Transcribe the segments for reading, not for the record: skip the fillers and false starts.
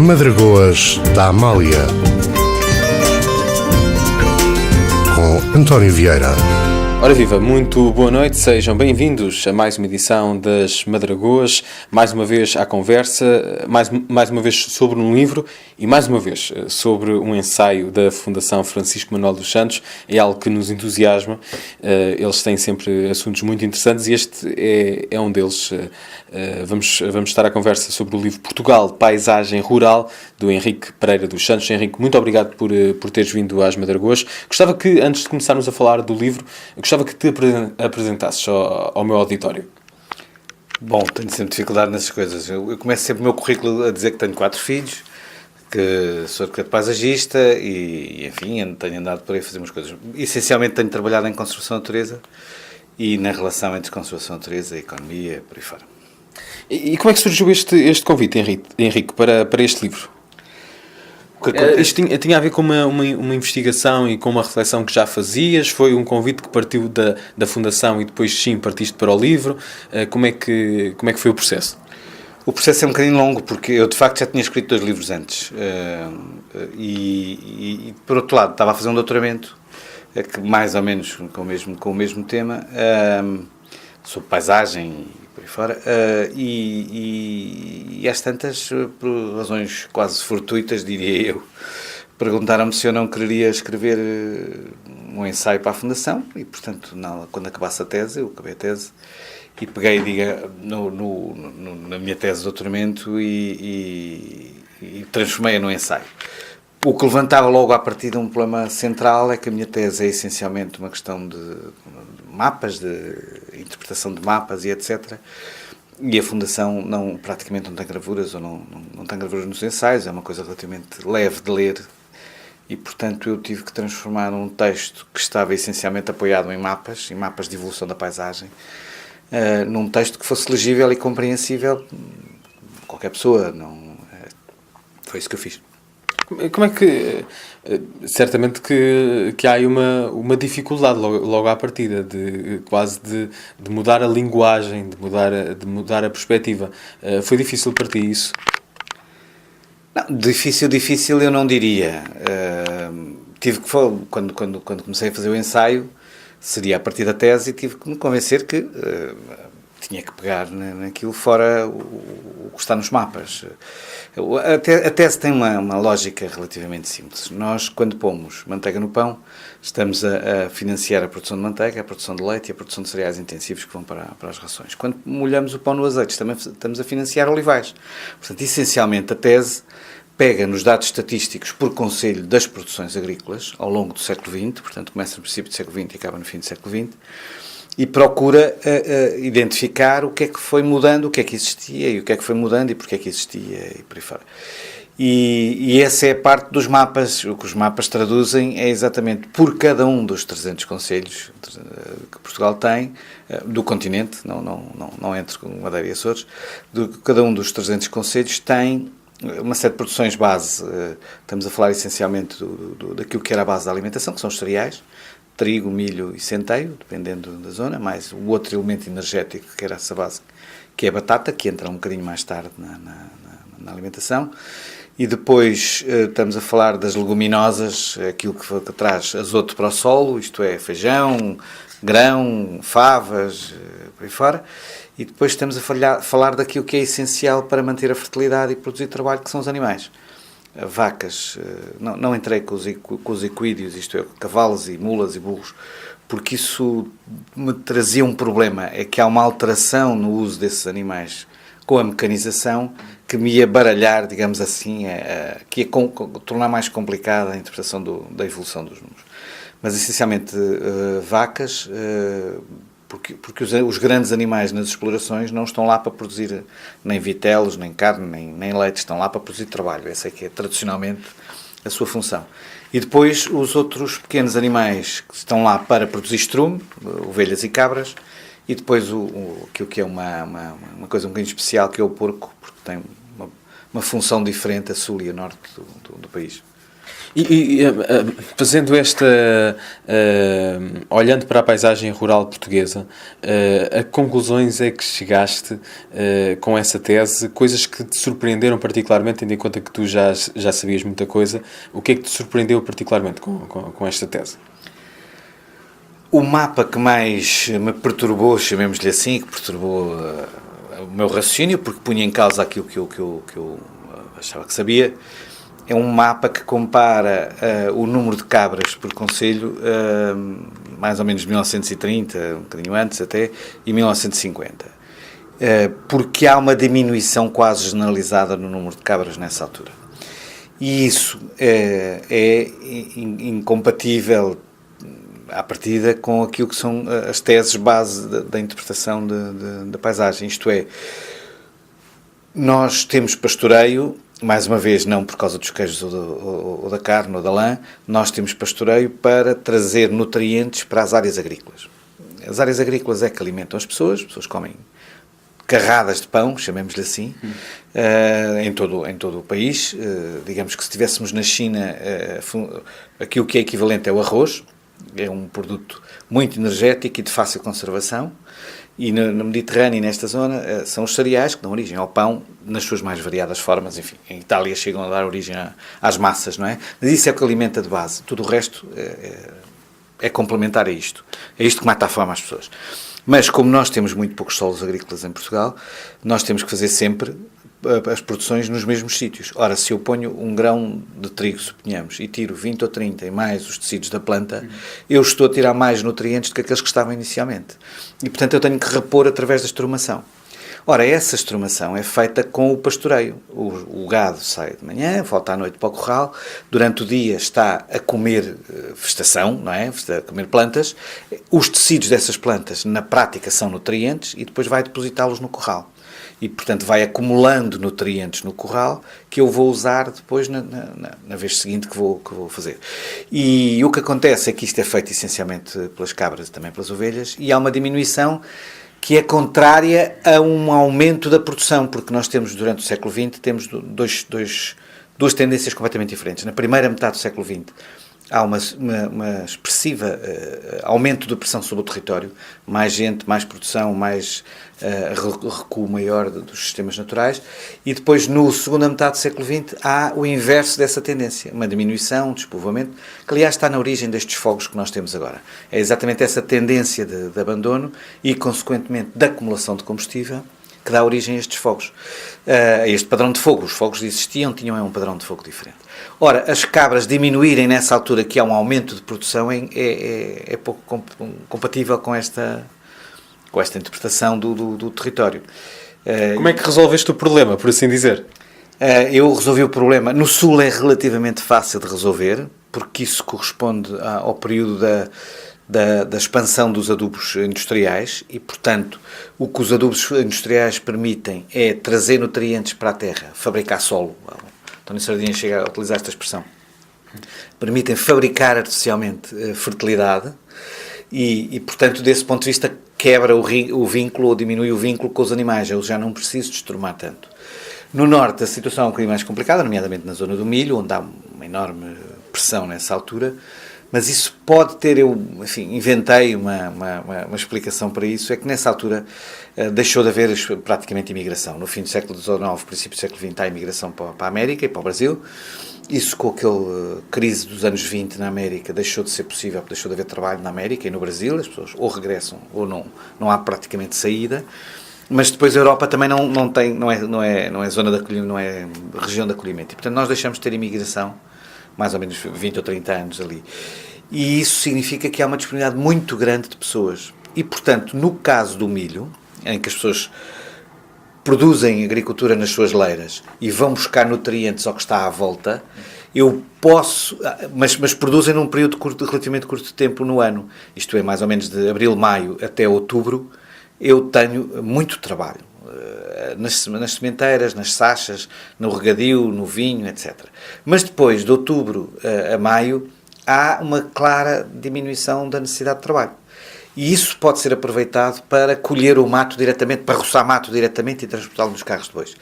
Madragoas da Amália, com António Vieira. Ora viva, muito boa noite, sejam bem-vindos a mais uma edição das Madragoas, mais uma vez à conversa, mais uma vez sobre um livro e mais uma vez sobre um ensaio da Fundação Francisco Manuel dos Santos. É algo que nos entusiasma, eles têm sempre assuntos muito interessantes e este é um deles. Vamos estar à conversa sobre o livro Portugal, Paisagem Rural, do Henrique Pereira dos Santos. Henrique, muito obrigado por teres vindo às Madragoas. Gostava que, antes de começarmos a falar do livro, gostava que te apresentasses ao meu auditório. Bom, tenho sempre dificuldade nessas coisas. Eu começo sempre o meu currículo a dizer que tenho 4 filhos, que sou arquiteto paisagista e, enfim, tenho andado por aí a fazer umas coisas. Essencialmente tenho trabalhado em conservação da natureza e na relação entre conservação da natureza e economia, por aí fora. E como é que surgiu este convite, Henrique, para este livro? Isto tinha a ver com uma investigação e com uma reflexão que já fazias? Foi um convite que partiu da Fundação e depois sim partiste para o livro? Como é que foi o processo? O processo é um bocadinho longo, porque eu de facto já tinha escrito 2 livros antes e por outro lado estava a fazer um doutoramento que mais ou menos com o mesmo tema sobre paisagem e por aí fora, e às tantas, por razões quase fortuitas, diria eu, perguntaram-me se eu não queria escrever um ensaio para a Fundação e, portanto, quando acabasse a tese, eu acabei a tese e peguei, na minha tese de doutoramento e transformei-a num ensaio. O que levantava logo à partida um problema central é que a minha tese é essencialmente uma questão de mapas, de interpretação de mapas e etc. E a Fundação praticamente não tem gravuras, ou não tem gravuras nos ensaios, é uma coisa relativamente leve de ler e, portanto, eu tive que transformar um texto que estava essencialmente apoiado em mapas de evolução da paisagem, num texto que fosse legível e compreensível qualquer pessoa. Foi isso que eu fiz. Como é que... Certamente que há aí uma dificuldade logo à partida, de mudar a linguagem, de mudar a perspectiva. Foi difícil para ti isso? Não, difícil eu não diria. Quando comecei a fazer o ensaio, seria a partir da tese, e tive que me convencer que tinha que pegar naquilo fora o que está nos mapas. A tese tem uma lógica relativamente simples. Nós, quando pomos manteiga no pão, estamos a financiar a produção de manteiga, a produção de leite e a produção de cereais intensivos que vão para as rações. Quando molhamos o pão no azeite, estamos a financiar olivais. Portanto, essencialmente, a tese pega nos dados estatísticos por concelho das produções agrícolas ao longo do século XX, portanto, começa no princípio do século XX e acaba no fim do século XX, e procura identificar o que é que foi mudando, o que é que existia e o que é que foi mudando e porque é que existia e por aí fora. E essa é a parte dos mapas. O que os mapas traduzem é exatamente por cada um dos 300 concelhos que Portugal tem, do continente, não entre Madeira e Açores, cada um dos 300 concelhos tem uma série de produções base. Estamos a falar essencialmente daquilo que era a base da alimentação, que são os cereais, trigo, milho e centeio, dependendo da zona, mais o outro elemento energético que era essa base, que é a batata, que entra um bocadinho mais tarde na alimentação. E depois estamos a falar das leguminosas, aquilo que traz azoto para o solo, isto é, feijão, grão, favas, por aí fora. E depois estamos a falar daquilo que é essencial para manter a fertilidade e produzir trabalho, que são os animais. Vacas, não entrei com os equídeos, isto é, cavalos e mulas e burros, porque isso me trazia um problema, é que há uma alteração no uso desses animais com a mecanização que me ia baralhar, digamos assim, que ia tornar mais complicada a interpretação da evolução dos números. Mas, essencialmente, vacas, porque os grandes animais nas explorações não estão lá para produzir nem vitelos, nem carne, nem leite, estão lá para produzir trabalho. Essa é que é tradicionalmente a sua função. E depois os outros pequenos animais que estão lá para produzir estrume, ovelhas e cabras, e depois aquilo que é uma coisa um bocadinho especial, que é o porco, porque tem uma função diferente a sul e a norte do país. Fazendo olhando para a paisagem rural portuguesa, a que conclusões é que chegaste com essa tese? Coisas que te surpreenderam particularmente, tendo em conta que tu já sabias muita coisa, o que é que te surpreendeu particularmente com esta tese? O mapa que mais me perturbou, chamemos-lhe assim, que perturbou o meu raciocínio, porque punha em causa aquilo que eu achava que sabia, é um mapa que compara o número de cabras por concelho, mais ou menos 1930, um bocadinho antes até, e 1950. Porque há uma diminuição quase generalizada no número de cabras nessa altura. E isso é incompatível à partida com aquilo que são as teses base da interpretação da paisagem. Isto é, nós temos pastoreio, mais uma vez, não por causa dos queijos ou da carne ou da lã, nós temos pastoreio para trazer nutrientes para as áreas agrícolas. As áreas agrícolas é que alimentam as pessoas comem carradas de pão, chamemos-lhe assim, em todo o país. Digamos que se estivéssemos na China, aquilo que é equivalente é o arroz, é um produto muito energético e de fácil conservação. E no Mediterrâneo e nesta zona são os cereais que dão origem ao pão nas suas mais variadas formas. Enfim, em Itália chegam a dar origem às massas, não é? Mas isso é o que alimenta de base. Tudo o resto é complementar a isto. É isto que mata a fome às pessoas. Mas como nós temos muito poucos solos agrícolas em Portugal, nós temos que fazer sempre as produções nos mesmos sítios. Ora, se eu ponho um grão de trigo, suponhamos, e tiro 20 ou 30 e mais os tecidos da planta, eu estou a tirar mais nutrientes do que aqueles que estavam inicialmente. E, portanto, eu tenho que repor através da estrumação. Ora, essa estrumação é feita com o pastoreio. O gado sai de manhã, volta à noite para o curral, durante o dia está a comer vegetação, não é? A comer plantas. Os tecidos dessas plantas, na prática, são nutrientes e depois vai depositá-los no curral. E, portanto, vai acumulando nutrientes no curral que eu vou usar depois na vez seguinte que vou fazer. E o que acontece é que isto é feito essencialmente pelas cabras e também pelas ovelhas, e há uma diminuição que é contrária a um aumento da produção, porque nós temos, durante o século XX, temos duas tendências completamente diferentes. Na primeira metade do século XX, há uma expressiva aumento da pressão sobre o território, mais gente, mais produção, mais recuo maior dos sistemas naturais, e depois, na segunda metade do século XX, há o inverso dessa tendência, uma diminuição, um despovoamento, que aliás está na origem destes fogos que nós temos agora. É exatamente essa tendência de abandono e, consequentemente, da acumulação de combustível que dá origem a estes fogos, a este padrão de fogo. Os fogos existiam, tinham um padrão de fogo diferente. Ora, as cabras diminuírem nessa altura que há um aumento de produção é pouco compatível com esta interpretação do território. Como é que resolveste o problema, por assim dizer? Eu resolvi o problema. No Sul é relativamente fácil de resolver, porque isso corresponde ao período da expansão dos adubos industriais e, portanto, o que os adubos industriais permitem é trazer nutrientes para a terra, fabricar solo. António Sardinha chega a utilizar esta expressão. Permitem fabricar artificialmente fertilidade e, portanto, desse ponto de vista, quebra o vínculo ou diminui o vínculo com os animais. Eu já não preciso destrumar tanto. No Norte, a situação é um bocadinho mais complicada, nomeadamente na zona do milho, onde há uma enorme pressão nessa altura. Mas isso pode ter, inventei uma explicação para isso, é que nessa altura deixou de haver praticamente imigração. No fim do século XIX, princípio do século XX, há imigração para a América e para o Brasil. Isso, com aquela crise dos anos 20 na América, deixou de ser possível, deixou de haver trabalho na América e no Brasil, as pessoas ou regressam ou não há praticamente saída. Mas depois a Europa também não é zona de acolhimento, não é região de acolhimento. E, portanto, nós deixamos de ter imigração mais ou menos 20 ou 30 anos ali. E isso significa que há uma disponibilidade muito grande de pessoas. E, portanto, no caso do milho, em que as pessoas produzem agricultura nas suas leiras e vão buscar nutrientes ao que está à volta, eu posso, mas produzem num período relativamente curto de tempo no ano. Isto é, mais ou menos de abril, maio até outubro, eu tenho muito trabalho. Nas sementeiras, nas sachas, no regadio, no vinho, etc. Mas depois, de outubro a maio, há uma clara diminuição da necessidade de trabalho. E isso pode ser aproveitado para colher o mato diretamente, para roçar mato diretamente e transportá-lo nos carros depois.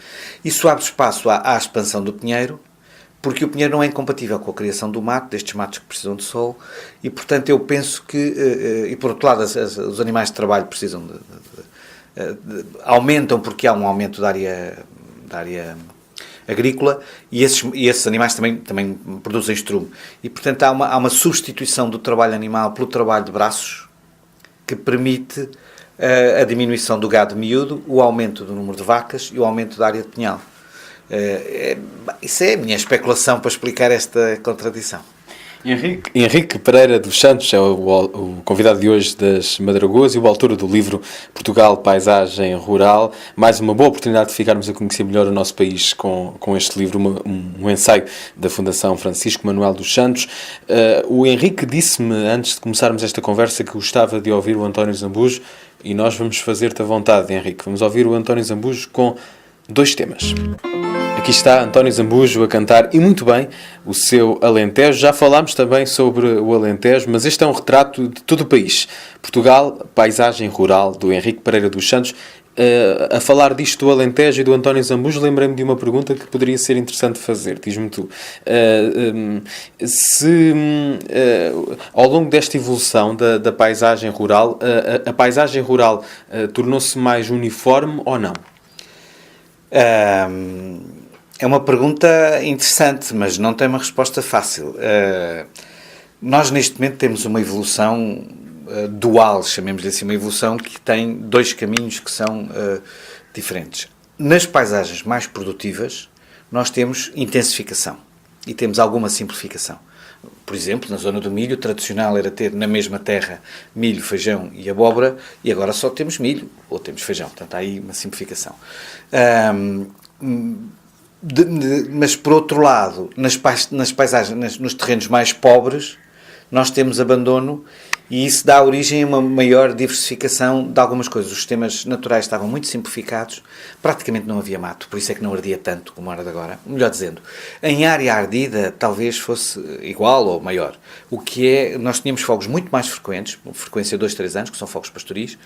Isso abre espaço à expansão do pinheiro, porque o pinheiro não é incompatível com a criação do mato, destes matos que precisam de sol, e portanto eu penso que, e por outro lado os animais de trabalho precisam aumentam porque há um aumento da área agrícola, e esses animais também produzem estrume. E, portanto, há uma substituição do trabalho animal pelo trabalho de braços que permite a diminuição do gado miúdo, o aumento do número de vacas e o aumento da área de pinhal. Isso é a minha especulação para explicar esta contradição. Henrique Pereira dos Santos é o convidado de hoje das Madragoas e o autor do livro Portugal, Paisagem Rural. Mais uma boa oportunidade de ficarmos a conhecer melhor o nosso país com este livro, um ensaio da Fundação Francisco Manuel dos Santos. O Henrique disse-me, antes de começarmos esta conversa, que gostava de ouvir o António Zambujo, e nós vamos fazer-te à vontade, Henrique. Vamos ouvir o António Zambujo com 2 temas. Aqui está António Zambujo a cantar, e muito bem, o seu Alentejo. Já falámos também sobre o Alentejo, mas este é um retrato de todo o país. Portugal, Paisagem Rural, do Henrique Pereira dos Santos. A falar disto do Alentejo e do António Zambujo, lembrei-me de uma pergunta que poderia ser interessante fazer. Diz-me tu, se ao longo desta evolução da paisagem rural, a paisagem rural tornou-se mais uniforme ou não? É uma pergunta interessante, mas não tem uma resposta fácil. Nós, neste momento, temos uma evolução dual, chamemos-lhe assim, uma evolução que tem 2 caminhos que são diferentes. Nas paisagens mais produtivas, nós temos intensificação e temos alguma simplificação. Por exemplo, na zona do milho, o tradicional era ter na mesma terra milho, feijão e abóbora, e agora só temos milho ou temos feijão. Portanto, há aí uma simplificação. Mas, por outro lado, nas paisagens, nos terrenos mais pobres, nós temos abandono, e isso dá origem a uma maior diversificação de algumas coisas. Os sistemas naturais estavam muito simplificados, praticamente não havia mato, por isso é que não ardia tanto como arde agora. Melhor dizendo, em área ardida talvez fosse igual ou maior. O que é, nós tínhamos fogos muito mais frequentes, frequência de 2-3 anos, que são fogos pastoris,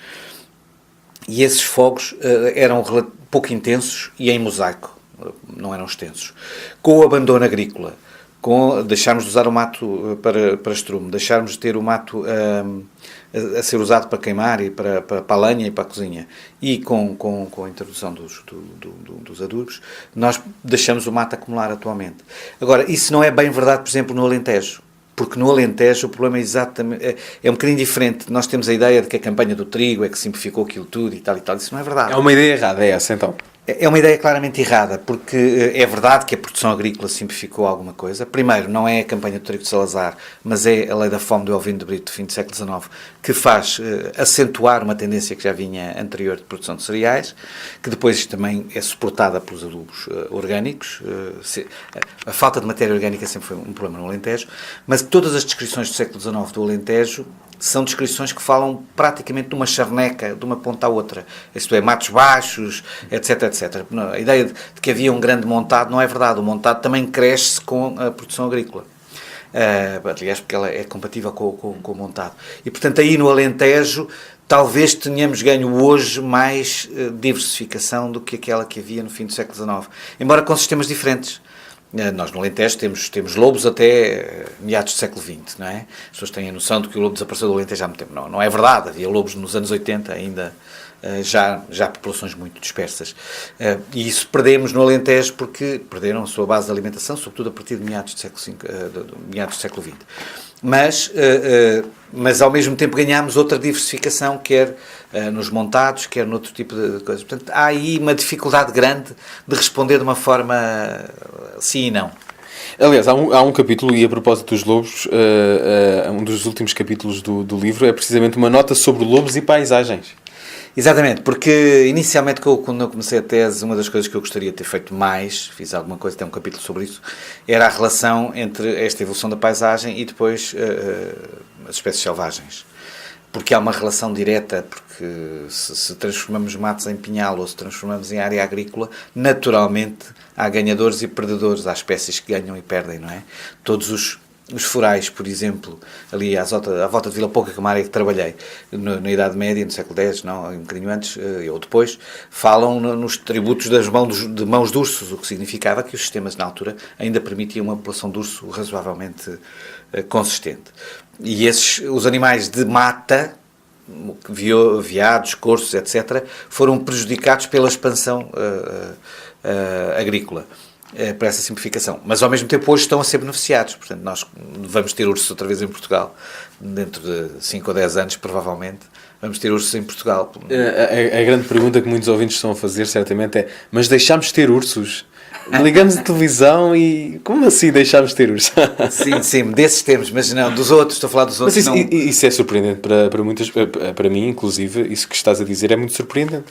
e esses fogos eram pouco intensos e em mosaico, não eram extensos. Com o abandono agrícola, com deixarmos de usar o mato para estrume, deixarmos de ter o mato a ser usado para queimar e para a lenha e para a cozinha, e com a introdução dos adubos, nós deixamos o mato acumular atualmente. Agora, isso não é bem verdade, por exemplo, no Alentejo, porque no Alentejo o problema é exatamente, é um bocadinho diferente. Nós temos a ideia de que a campanha do trigo é que simplificou aquilo tudo e tal, isso não é verdade. É uma ideia errada, é essa então? É uma ideia claramente errada, porque é verdade que a produção agrícola simplificou alguma coisa. Primeiro, não é a campanha do trigo de Salazar, mas é a lei da fome do ovino de Brito do fim do século XIX, que faz acentuar uma tendência que já vinha anterior de produção de cereais, que depois também é suportada pelos adubos orgânicos. A falta de matéria orgânica sempre foi um problema no Alentejo, mas todas as descrições do século XIX do Alentejo são descrições que falam praticamente de uma charneca, de uma ponta à outra. Isto é, matos baixos, etc, etc. A ideia de que havia um grande montado não é verdade. O montado também cresce com a produção agrícola. Aliás, porque ela é compatível com o montado. E, portanto, aí no Alentejo, talvez tenhamos ganho hoje mais diversificação do que aquela que havia no fim do século XIX. Embora com sistemas diferentes. Nós no Alentejo temos lobos até meados do século XX, não é? As pessoas têm a noção de que o lobo desapareceu do Alentejo há muito tempo. Não é verdade. Havia lobos nos anos 80 ainda, já populações muito dispersas. E isso perdemos no Alentejo porque perderam a sua base de alimentação, sobretudo a partir de meados do século XX. Mas ao mesmo tempo ganhámos outra diversificação, quer nos montados, quer noutro tipo de coisas. Portanto, há aí uma dificuldade grande de responder de uma forma sim e não. Aliás, há um capítulo, e a propósito dos lobos, um dos últimos capítulos do livro é precisamente uma nota sobre lobos e paisagens. Exatamente, porque inicialmente quando eu comecei a tese, uma das coisas que eu gostaria de ter feito mais, fiz alguma coisa, tem um capítulo sobre isso, era a relação entre esta evolução da paisagem e depois as espécies selvagens. Porque há uma relação direta, porque se transformamos matos em pinhal ou se transformamos em área agrícola, naturalmente há ganhadores e perdedores, há espécies que ganham e perdem, não é? Todos os forais, por exemplo, ali à volta de Vila Pouca, que é uma área que trabalhei na Idade Média, no século X, não, um bocadinho antes ou depois, falam nos tributos de mãos de ursos, o que significava que os sistemas na altura ainda permitiam uma população de urso razoavelmente consistente. E os animais de mata, veados, corços, etc., foram prejudicados pela expansão agrícola, para essa simplificação. Mas, ao mesmo tempo, hoje estão a ser beneficiados. Portanto, nós vamos ter ursos outra vez em Portugal, dentro de 5 ou 10 anos, provavelmente, vamos ter ursos em Portugal. A grande pergunta que muitos ouvintes estão a fazer, certamente, é: mas deixámos de ter ursos? Ligamos a televisão e... Como assim deixámos de ter ursos? Sim, desses temos, mas não, dos outros, estou a falar dos outros. Mas isso é surpreendente para muitas... Para mim, inclusive, isso que estás a dizer é muito surpreendente.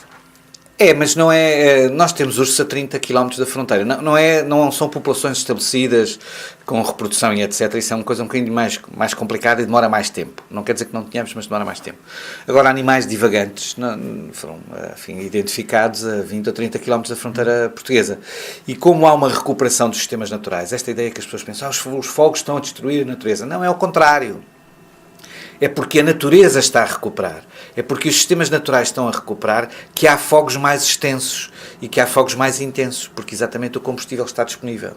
Mas não é... Nós temos ursos a 30 km da fronteira. Não são populações estabelecidas com reprodução e etc. Isso é uma coisa um bocadinho mais complicada e demora mais tempo. Não quer dizer que não tenhamos, mas demora mais tempo. Agora, animais divagantes foram, enfim, identificados a 20 ou 30 km da fronteira portuguesa. E como há uma recuperação dos sistemas naturais, esta ideia que as pessoas pensam, os fogos estão a destruir a natureza. Não, é ao contrário. É porque a natureza está a recuperar. É porque os sistemas naturais estão a recuperar que há fogos mais extensos e que há fogos mais intensos, porque exatamente o combustível está disponível.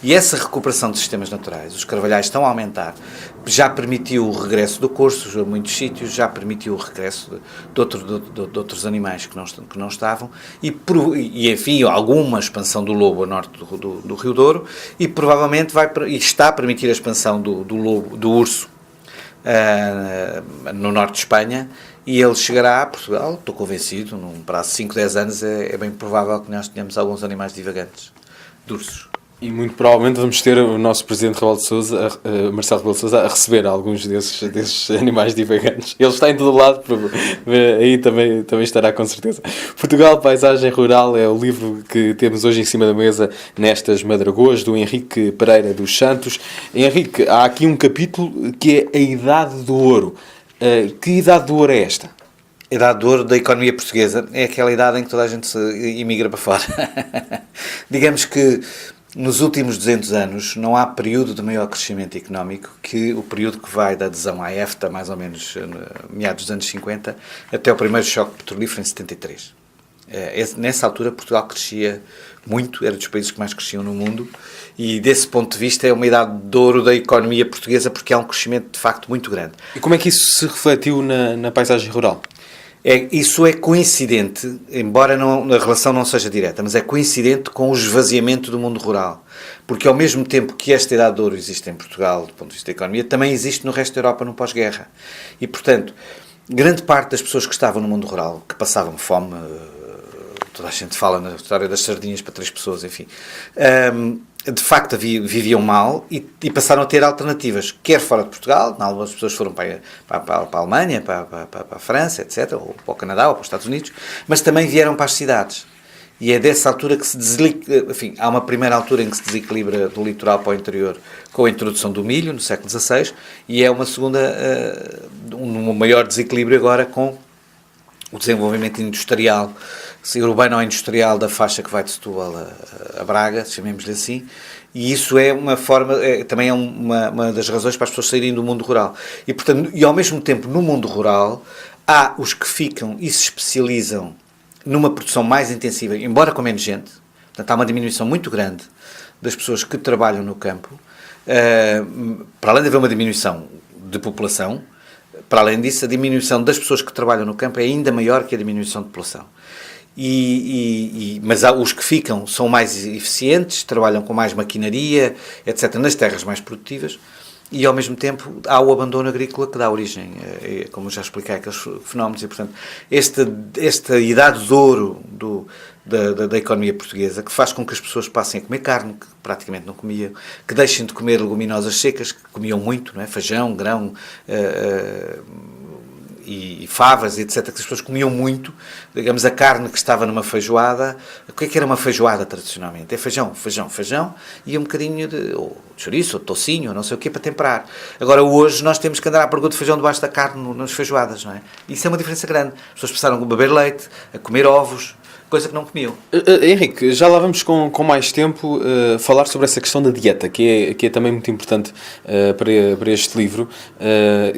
E essa recuperação dos sistemas naturais, os carvalhais estão a aumentar, já permitiu o regresso do corço a muitos sítios, já permitiu o regresso de outros animais que não estavam, e enfim, alguma expansão do lobo a norte do Rio Douro, e provavelmente está a permitir a expansão do urso no norte de Espanha, e ele chegará a Portugal, estou convencido, num prazo de 5, 10 anos é bem provável que nós tenhamos alguns animais divagantes de ursos. E muito provavelmente vamos ter o nosso Presidente Marcelo Rebelo de Sousa, a receber alguns desses animais divagantes. Ele está em todo lado, aí também estará com certeza. Portugal, Paisagem Rural é o livro que temos hoje em cima da mesa nestas Madragoas, do Henrique Pereira dos Santos. Henrique, há aqui um capítulo que é a Idade do Ouro. Que Idade do Ouro é esta? A idade do ouro da economia portuguesa é aquela idade em que toda a gente se imigra para fora. Digamos que nos últimos 200 anos não há período de maior crescimento económico que o período que vai da adesão à EFTA, mais ou menos meados dos anos 50, até o primeiro choque petrolífero em 73. Nessa altura Portugal crescia muito, era dos países que mais cresciam no mundo, e desse ponto de vista é uma idade de ouro da economia portuguesa, porque há um crescimento de facto muito grande. E como é que isso se refletiu na paisagem rural? Isso é coincidente, embora a relação não seja direta, mas é coincidente com o esvaziamento do mundo rural. Porque ao mesmo tempo que esta idade de ouro existe em Portugal, do ponto de vista da economia, também existe no resto da Europa no pós-guerra. E, portanto, grande parte das pessoas que estavam no mundo rural, que passavam fome, toda a gente fala na história das sardinhas para 3 pessoas, enfim, de facto viviam mal e passaram a ter alternativas, quer fora de Portugal, algumas pessoas foram para a Alemanha, para a França, etc., ou para o Canadá, ou para os Estados Unidos, mas também vieram para as cidades. E é dessa altura que se desequilibra, enfim, há uma primeira altura em que se desequilibra do litoral para o interior com a introdução do milho, no século XVI, e é uma segunda, um maior desequilíbrio agora com o desenvolvimento industrial, urbano ou industrial, da faixa que vai de Setúbal a Braga, chamemos-lhe assim, e isso é uma forma, também é uma das razões para as pessoas saírem do mundo rural. E, portanto, e ao mesmo tempo, no mundo rural, há os que ficam e se especializam numa produção mais intensiva, embora com menos gente. Portanto, há uma diminuição muito grande das pessoas que trabalham no campo, para além de haver uma diminuição de população. Para além disso, a diminuição das pessoas que trabalham no campo é ainda maior que a diminuição de população. Mas os que ficam são mais eficientes, trabalham com mais maquinaria, etc., nas terras mais produtivas, e ao mesmo tempo há o abandono agrícola que dá origem, como já expliquei, aqueles fenómenos. E, portanto, esta idade de ouro da economia portuguesa, que faz com que as pessoas passem a comer carne, que praticamente não comiam, que deixem de comer leguminosas secas, que comiam muito, não é? Feijão, grão, e favas, etc., que as pessoas comiam muito. Digamos, a carne que estava numa feijoada. O que era uma feijoada tradicionalmente? É feijão e um bocadinho de chouriço, ou tocinho, ou não sei o quê, para temperar. Agora, hoje, nós temos que andar à procura de feijão debaixo da carne nas feijoadas, não é? Isso é uma diferença grande. As pessoas passaram a beber leite, a comer ovos, coisa que não comiam. Henrique, já lá vamos com mais tempo falar sobre essa questão da dieta, que é também muito importante para este livro,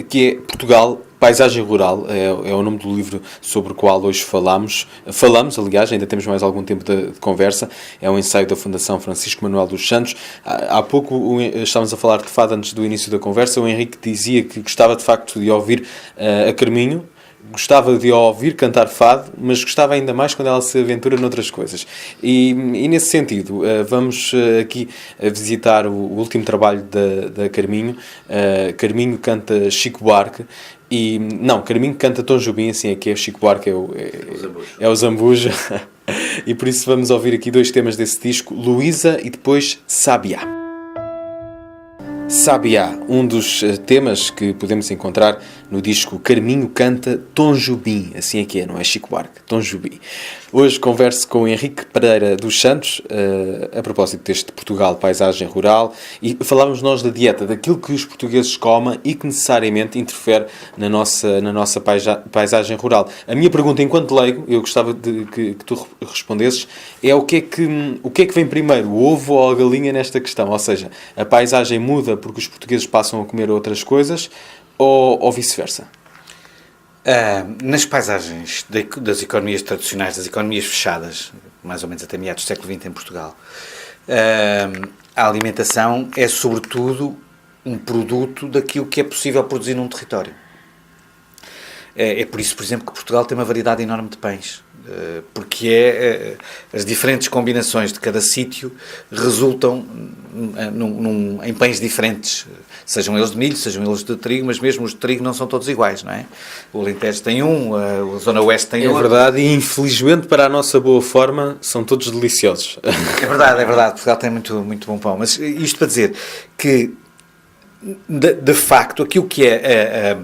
que é Portugal, Paisagem Rural, é o nome do livro sobre o qual hoje falamos, aliás, ainda temos mais algum tempo de conversa. É um ensaio da Fundação Francisco Manuel dos Santos. Há pouco estávamos a falar de fado antes do início da conversa. O Henrique dizia que gostava de facto de ouvir a Carminho, gostava de ouvir cantar fado, mas gostava ainda mais quando ela se aventura noutras coisas. E nesse sentido, vamos aqui visitar o último trabalho da Carminho. Carminho canta Chico Buarque. Carminho canta Tom Jobim, assim é que é. Chico Buarque é o Zambuja. E por isso vamos ouvir aqui 2 temas desse disco, Luísa e depois Sabiá. Sabiá, um dos temas que podemos encontrar no disco Carminho canta Tom Jobim, assim é que é, não é Chico Buarque, Tom Jobim. Hoje converso com o Henrique Pereira dos Santos, a propósito deste Portugal, Paisagem Rural, e falávamos nós da dieta, daquilo que os portugueses comem e que necessariamente interfere na nossa paisagem rural. A minha pergunta, enquanto leigo, eu gostava de que tu respondesses, é o que é que vem primeiro, o ovo ou a galinha nesta questão? Ou seja, a paisagem muda porque os portugueses passam a comer outras coisas ou vice-versa? Nas paisagens das economias tradicionais, das economias fechadas, mais ou menos até meados do século XX em Portugal, a alimentação é sobretudo um produto daquilo que é possível produzir num território. É por isso, por exemplo, que Portugal tem uma variedade enorme de pães, porque as diferentes combinações de cada sítio resultam em pães diferentes, sejam eles de milho, sejam eles de trigo, mas mesmo os de trigo não são todos iguais, não é? O Alentejo tem a Zona Oeste tem outro. É verdade, e infelizmente para a nossa boa forma são todos deliciosos. É verdade, Portugal tem muito, muito bom pão, mas isto para dizer que, de facto, aquilo que é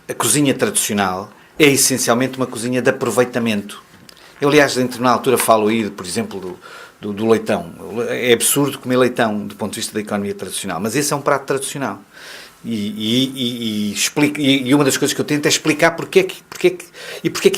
a cozinha tradicional é essencialmente uma cozinha de aproveitamento. Eu, aliás, em determinada altura falo aí, por exemplo, do leitão. É absurdo comer leitão do ponto de vista da economia tradicional, mas esse é um prato tradicional. E uma das coisas que eu tento é explicar porque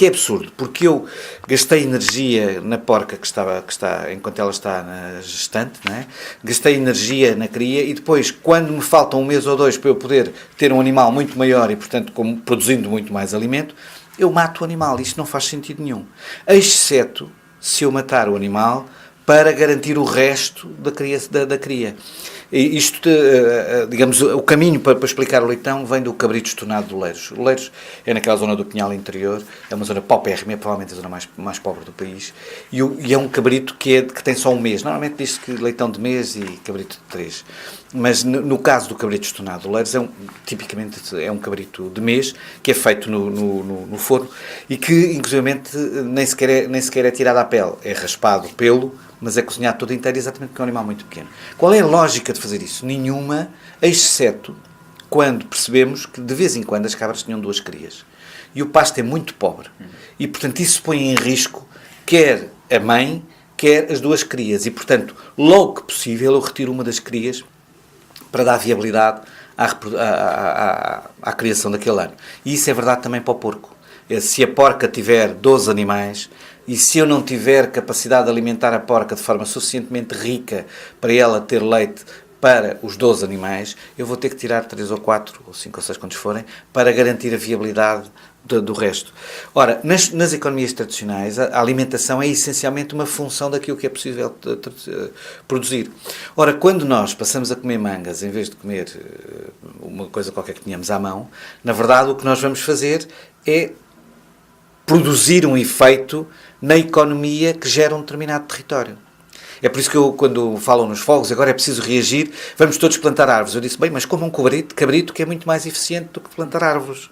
é absurdo. Porque eu gastei energia na porca que está, enquanto ela está na gestante, não é? Gastei energia na cria e depois, quando me faltam 1 mês ou 2 para eu poder ter um animal muito maior e, portanto, produzindo muito mais alimento, eu mato o animal. Isto não faz sentido nenhum. Exceto se eu matar o animal para garantir o resto da cria. Isto, digamos, o caminho para explicar o leitão vem do cabrito estornado do Oleiros. O Oleiros é naquela zona do Pinhal interior, é uma zona paupérrima, é provavelmente a zona mais pobre do país, e é um cabrito que tem só 1 mês. Normalmente diz-se que leitão de mês e cabrito de 3. Mas no caso do cabrito estornado do Oleiros, tipicamente é um cabrito de mês, que é feito no forno, e que, inclusivamente, nem sequer é tirado à pele. É raspado o pelo, mas é cozinhado todo inteiro exatamente porque é um animal muito pequeno. Qual é a lógica de fazer isso? Nenhuma, exceto quando percebemos que de vez em quando as cabras tinham 2 crias. E o pasto é muito pobre. E, portanto, isso põe em risco quer a mãe, quer as 2 crias. E, portanto, logo que possível, eu retiro uma das crias para dar viabilidade à criação daquele ano. E isso é verdade também para o porco. Se a porca tiver 12 animais e se eu não tiver capacidade de alimentar a porca de forma suficientemente rica para ela ter leite para os 12 animais, eu vou ter que tirar 3 ou 4, ou 5 ou 6 quantos forem, para garantir a viabilidade do resto. Ora, nas economias tradicionais, a alimentação é essencialmente uma função daquilo que é possível produzir. Ora, quando nós passamos a comer mangas, em vez de comer uma coisa qualquer que tenhamos à mão, na verdade o que nós vamos fazer é produzir um efeito na economia que gera um determinado território. É por isso que quando falam nos fogos, agora é preciso reagir, vamos todos plantar árvores. Eu disse, bem, mas como um cabrito que é muito mais eficiente do que plantar árvores.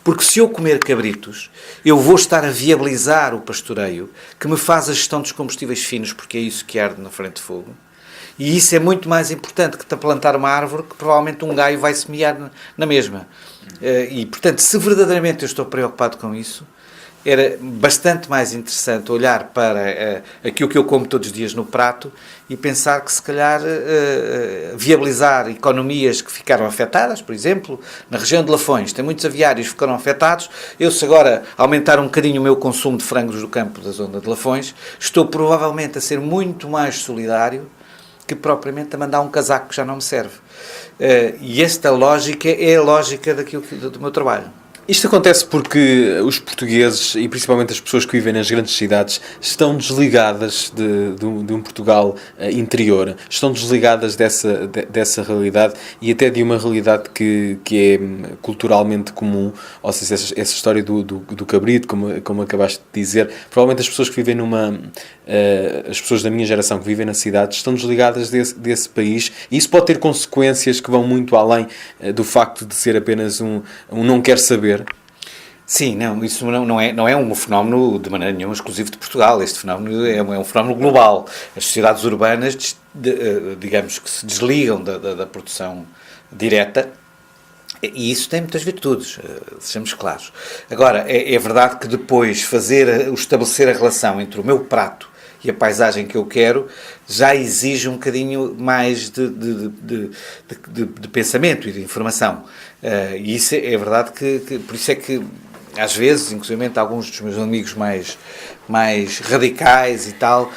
Porque se eu comer cabritos, eu vou estar a viabilizar o pastoreio, que me faz a gestão dos combustíveis finos, porque é isso que arde na frente de fogo. E isso é muito mais importante que plantar uma árvore que provavelmente um gaio vai semear na mesma. E, portanto, se verdadeiramente eu estou preocupado com isso, era bastante mais interessante olhar para aquilo que eu como todos os dias no prato e pensar que, se calhar, viabilizar economias que ficaram afetadas, por exemplo, na região de Lafões, tem muitos aviários que ficaram afetados. Eu, se agora aumentar um bocadinho o meu consumo de frangos do campo da zona de Lafões, estou provavelmente a ser muito mais solidário que propriamente a mandar um casaco que já não me serve. E esta lógica é a lógica do meu trabalho. Isto acontece porque os portugueses, e principalmente as pessoas que vivem nas grandes cidades, estão desligadas de um Portugal interior, estão desligadas dessa realidade e até de uma realidade que é culturalmente comum, ou seja, essa história do cabrito, como acabaste de dizer. Provavelmente as pessoas que vivem as pessoas da minha geração que vivem na cidade estão desligadas desse país, e isso pode ter consequências que vão muito além do facto de ser apenas um não quer saber. Sim, não, isso não é um fenómeno de maneira nenhuma exclusivo de Portugal. Este fenómeno é um fenómeno global. As sociedades urbanas, digamos que se desligam da produção direta, e isso tem muitas virtudes, sejamos claros. Agora, é verdade que depois estabelecer a relação entre o meu prato e a paisagem que eu quero já exige um bocadinho mais de pensamento e de informação. E isso é verdade que por isso é que, às vezes, inclusive alguns dos meus amigos mais radicais e tal,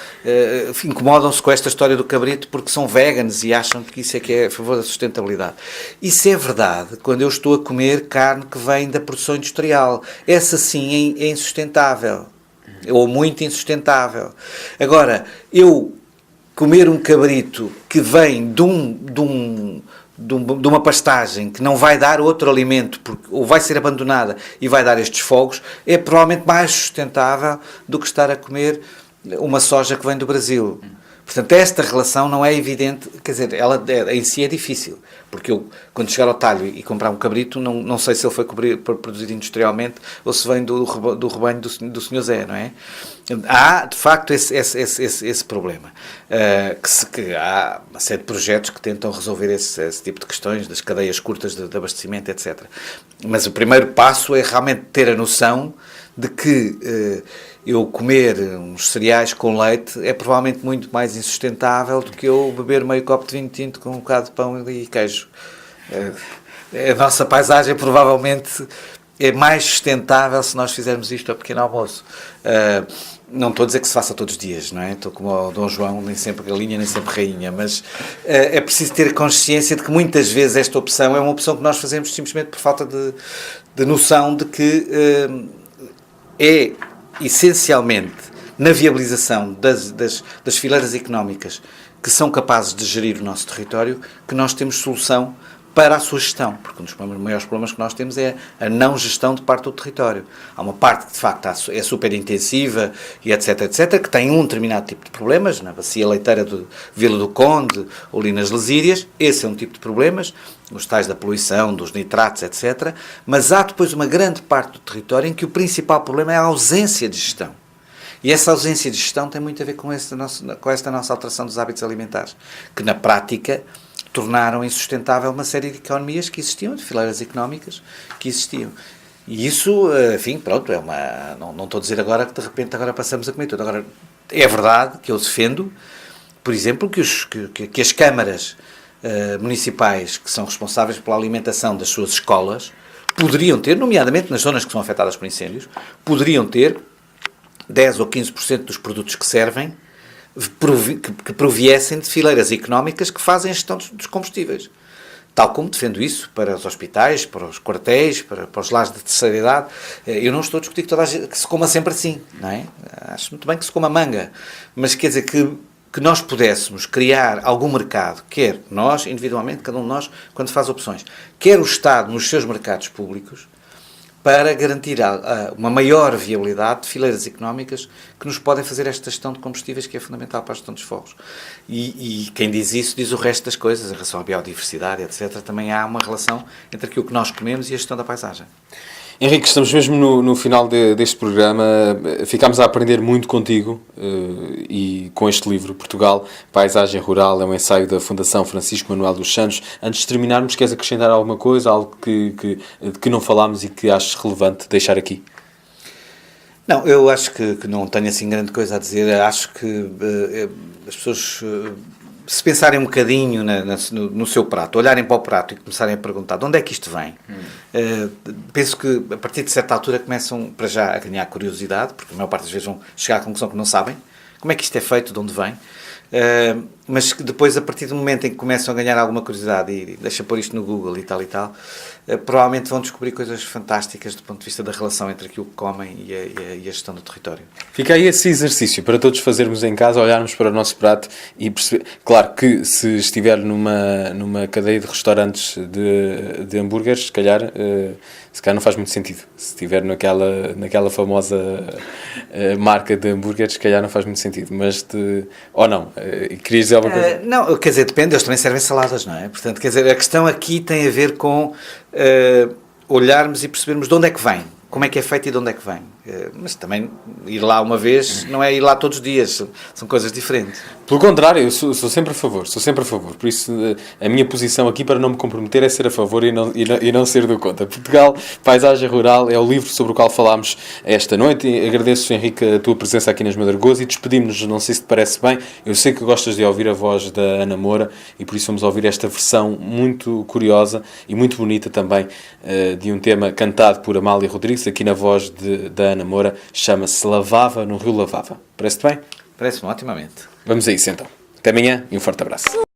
incomodam-se com esta história do cabrito porque são veganos e acham que isso é que é a favor da sustentabilidade. Isso é verdade quando eu estou a comer carne que vem da produção industrial. Essa sim é insustentável. Ou muito insustentável. Agora, eu comer um cabrito que vem de uma pastagem que não vai dar outro alimento, ou vai ser abandonada e vai dar estes fogos, é provavelmente mais sustentável do que estar a comer uma soja que vem do Brasil. Portanto, esta relação não é evidente, quer dizer, ela em si é difícil, porque eu, quando chegar ao talho e comprar um cabrito, não sei se ele foi produzido industrialmente ou se vem do rebanho do Sr. Zé, não é? Há, de facto, esse problema. Que há uma série de projetos que tentam resolver esse tipo de questões, das cadeias curtas de abastecimento, etc. Mas o primeiro passo é realmente ter a noção de que eu comer uns cereais com leite é provavelmente muito mais insustentável do que eu beber meio copo de vinho tinto com um bocado de pão e queijo. A nossa paisagem provavelmente é mais sustentável se nós fizermos isto ao pequeno almoço. Não estou a dizer que se faça todos os dias, não é? Estou como o Dom João, nem sempre galinha, nem sempre rainha, mas é preciso ter consciência de que muitas vezes esta opção é uma opção que nós fazemos simplesmente por falta de noção de que é essencialmente na viabilização das fileiras económicas que são capazes de gerir o nosso território que nós temos solução para a sua gestão, porque um dos maiores problemas que nós temos é a não gestão de parte do território. Há uma parte que, de facto, é super intensiva e etc, que tem um determinado tipo de problemas, na bacia leiteira de Vila do Conde ou ali nas Lesírias, esse é um tipo de problemas, os tais da poluição, dos nitratos, etc. Mas há depois uma grande parte do território em que o principal problema é a ausência de gestão. E essa ausência de gestão tem muito a ver com esta nossa alteração dos hábitos alimentares, que na prática tornaram insustentável uma série de economias que existiam, de fileiras económicas que existiam. E isso, enfim, pronto, não estou a dizer agora que de repente agora passamos a comer tudo. Agora, é verdade que eu defendo, por exemplo, que as câmaras municipais que são responsáveis pela alimentação das suas escolas poderiam ter, nomeadamente nas zonas que são afetadas por incêndios, poderiam ter 10 ou 15% dos produtos que servem que proviessem de fileiras económicas que fazem a gestão dos combustíveis. Tal como defendo isso para os hospitais, para os quartéis, para os lares de terceira idade. Eu não estou a discutir que se coma sempre assim, não é? Acho muito bem que se coma manga, mas quer dizer que nós pudéssemos criar algum mercado, quer nós, individualmente, cada um de nós, quando faz opções, quer o Estado nos seus mercados públicos, para garantir uma maior viabilidade de fileiras económicas que nos podem fazer esta gestão de combustíveis que é fundamental para a gestão dos fogos. E quem diz isso diz o resto das coisas, em relação à biodiversidade, etc. Também há uma relação entre aquilo que nós comemos e a gestão da paisagem. Henrique, estamos mesmo no final deste programa. Ficámos a aprender muito contigo e com este livro, Portugal, Paisagem Rural, é um ensaio da Fundação Francisco Manuel dos Santos. Antes de terminarmos, queres acrescentar alguma coisa, algo que não falámos e que achas relevante deixar aqui? Não, eu acho que não tenho assim grande coisa a dizer. Acho que as pessoas, se pensarem um bocadinho no seu prato, olharem para o prato e começarem a perguntar de onde é que isto vem, penso que a partir de certa altura começam para já a ganhar curiosidade, porque a maior parte das vezes vão chegar à conclusão que não sabem como é que isto é feito, de onde vem. Mas que depois, a partir do momento em que começam a ganhar alguma curiosidade e deixa pôr isto no Google e tal, provavelmente vão descobrir coisas fantásticas do ponto de vista da relação entre aquilo que comem e a gestão do território. Fica aí esse exercício para todos fazermos em casa, olharmos para o nosso prato e perceber. Claro que se estiver numa cadeia de restaurantes de hambúrgueres, se calhar não faz muito sentido. Se estiver naquela famosa marca de hambúrgueres, se calhar não faz muito sentido. Mas ou não? Querias dizer alguma coisa? Não, quer dizer, depende, eles também servem saladas, não é? Portanto, quer dizer, a questão aqui tem a ver com olharmos e percebermos de onde é que vem, como é que é feito e de onde é que vem. Mas também ir lá uma vez não é ir lá todos os dias, são coisas diferentes. Pelo contrário, eu sou sempre a favor, Por isso, a minha posição aqui, para não me comprometer, é ser a favor e não ser do contra. Portugal, Paisagem Rural, é o livro sobre o qual falámos esta noite. E agradeço, Henrique, a tua presença aqui nas Madragoas e despedimos-nos, não sei se te parece bem. Eu sei que gostas de ouvir a voz da Ana Moura e por isso vamos ouvir esta versão muito curiosa e muito bonita também de um tema cantado por Amália Rodrigues, aqui na voz da Ana Moura, chama-se Lavava no Rio Lavava. Parece-te bem? Parece-me otimamente. Vamos a isso então. Até amanhã e um forte abraço.